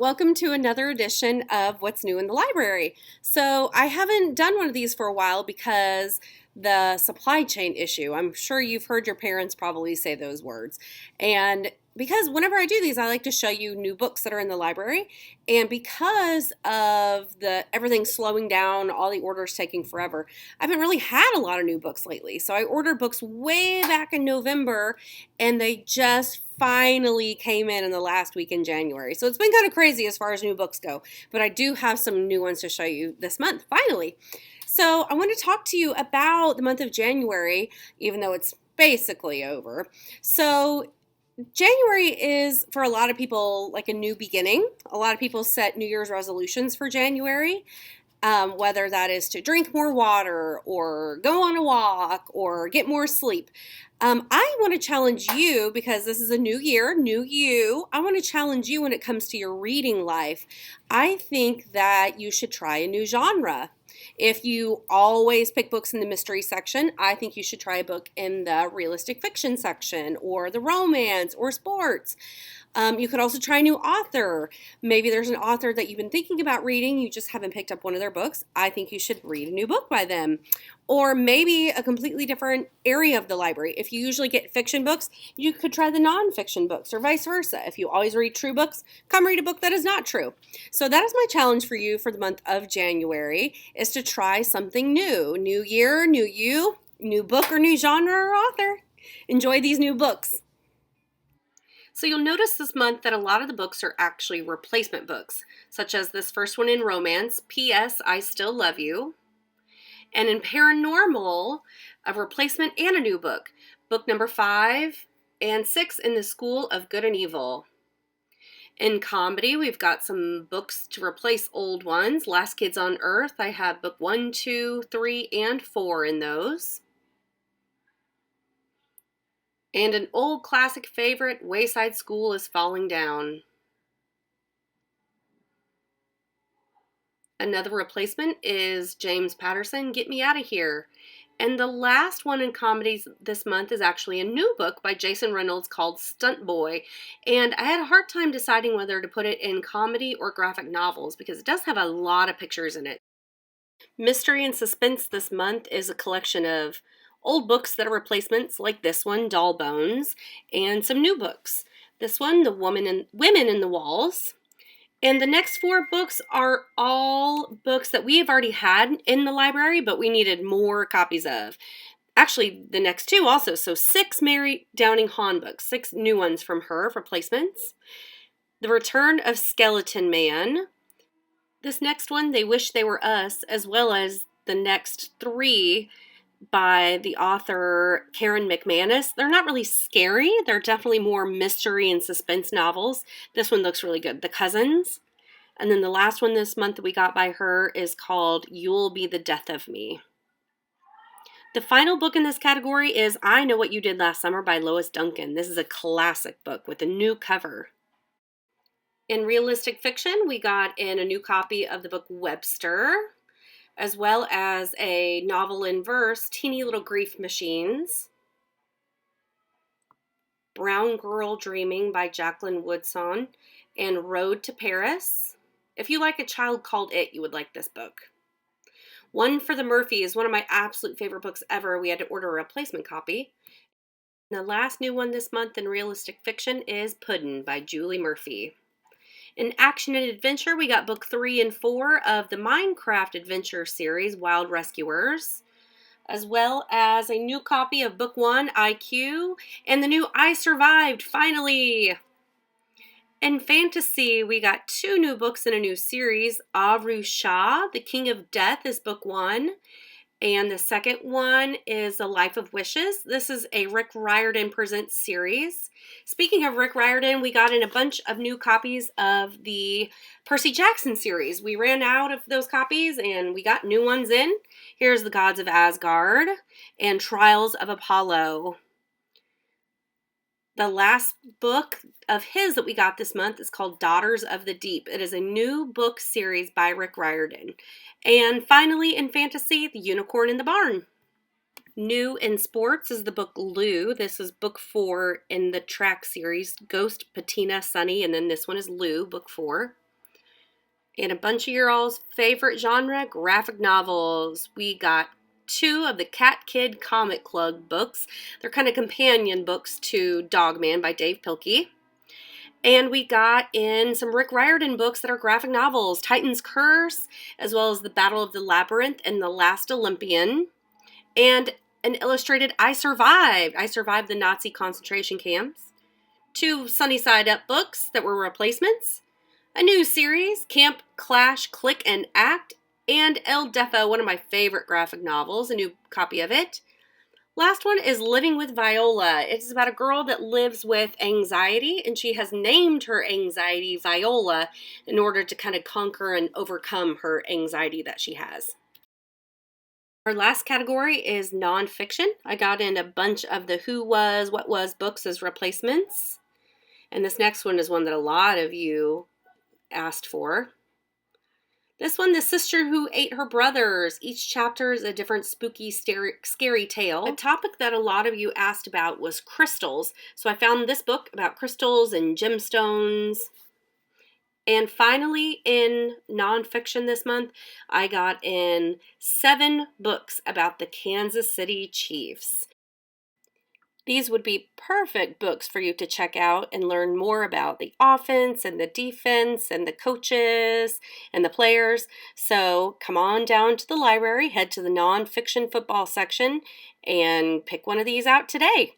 welcome to another edition of What's New in the Library. So I haven't done one of these for a while because the supply chain issue. I'm sure you've heard your parents probably say those words. And because whenever I do these, I like to show you new books that are in the library. And because of the everything slowing down, all the orders taking forever, I haven't really had a lot of new books lately. So I ordered books way back in November, and they just finally came in the last week in January. So it's been kind of crazy as far as new books go, but I do have some new ones to show you this month, finally. So I want to talk to you about the month of January, even though it's basically over. So January is, for a lot of people, like a new beginning. A lot of people set New Year's resolutions for January. Whether that is to drink more water or go on a walk or get more sleep. I want to challenge you because this is a new year, new you. I want to challenge you when it comes to your reading life. I think that you should try a new genre. If you always pick books in the mystery section, I think you should try a book in the realistic fiction section or the romance or sports. You could also try a new author. Maybe there's an author that you've been thinking about reading, you just haven't picked up one of their books. I think you should read a new book by them. Or maybe a completely different area of the library. If you usually get fiction books, you could try the nonfiction books or vice versa. If you always read true books, come read a book that is not true. So that is my challenge for you for the month of January, is to try something new. New year, new you, new book or new genre or author. Enjoy these new books. So you'll notice this month that a lot of the books are actually replacement books, such as this first one in romance, P.S. I Still Love You. And in paranormal, a replacement and a new book, book number 5 and 6 in the School of Good and Evil. In comedy, we've got some books to replace old ones. Last Kids on Earth, I have book 1, 2, 3, and 4 in those. And an old classic favorite, Wayside School is Falling Down. Another replacement is James Patterson, Get Me Out of Here. And the last one in comedies this month is actually a new book by Jason Reynolds called Stunt Boy. And I had a hard time deciding whether to put it in comedy or graphic novels because it does have a lot of pictures in it. Mystery and Suspense this month is a collection of old books that are replacements, like this one, Doll Bones, and some new books. This one, Women in the Walls. And the next 4 books are all books that we have already had in the library, but we needed more copies of. Actually, the next 2 also. So 6 Mary Downing Hahn books, 6 new ones from her, replacements. The Return of Skeleton Man. This next one, They Wish They Were Us, as well as the next 3 by the author Karen McManus. They're not really scary. They're definitely more mystery and suspense novels. This one looks really good. The Cousins. And then the last one this month that we got by her is called You'll Be the Death of Me. The final book in this category is I Know What You Did Last Summer by Lois Duncan. This is a classic book with a new cover. In realistic fiction, we got in a new copy of the book Webster, as well as a novel in verse, Teeny Little Grief Machines. Brown Girl Dreaming by Jacqueline Woodson, and Road to Paris. If you like A Child Called It, you would like this book. One for the Murphys, one of my absolute favorite books ever. We had to order a replacement copy. And the last new one this month in realistic fiction is Puddin' by Julie Murphy. In action and adventure, we got book 3 and 4 of the Minecraft adventure series, Wild Rescuers, as well as a new copy of book 1, IQ, and the new I Survived, finally! In fantasy, we got 2 new books in a new series. Avru Shah, The King of Death is book 1, and the second one is The Life of Wishes. This is a Rick Riordan Presents series. Speaking of Rick Riordan, we got in a bunch of new copies of the Percy Jackson series. We ran out of those copies and we got new ones in. Here's The Gods of Asgard and Trials of Apollo. The last book of his that we got this month is called Daughters of the Deep. It is a new book series by Rick Riordan. And finally, in fantasy, The Unicorn in the Barn. New in sports is the book Lou. This is book 4 in the track series, Ghost, Patina, Sunny, and then this one is Lou, book 4. And a bunch of your all's favorite genre, graphic novels. We got 2 of the Cat Kid Comic Club books. They're kind of companion books to Dogman by Dave Pilkey. And we got in some Rick Riordan books that are graphic novels, Titan's Curse, as well as The Battle of the Labyrinth and The Last Olympian. And an illustrated I Survived. I Survived the Nazi concentration camps. 2 Sunny Side Up books that were replacements. A new series, Camp Clash, Click and Act, and El Defo, one of my favorite graphic novels, a new copy of it. Last one is Living with Viola. It's about a girl that lives with anxiety, and she has named her anxiety Viola in order to kind of conquer and overcome her anxiety that she has. Our last category is nonfiction. I got in a bunch of the Who Was, What Was books as replacements. And this next one is one that a lot of you asked for. This one, The Sister Who Ate Her Brothers. Each chapter is a different spooky, scary tale. A topic that a lot of you asked about was crystals. So I found this book about crystals and gemstones. And finally, in nonfiction this month, I got in 7 books about the Kansas City Chiefs. These would be perfect books for you to check out and learn more about the offense and the defense and the coaches and the players. So come on down to the library, head to the nonfiction football section, and pick one of these out today.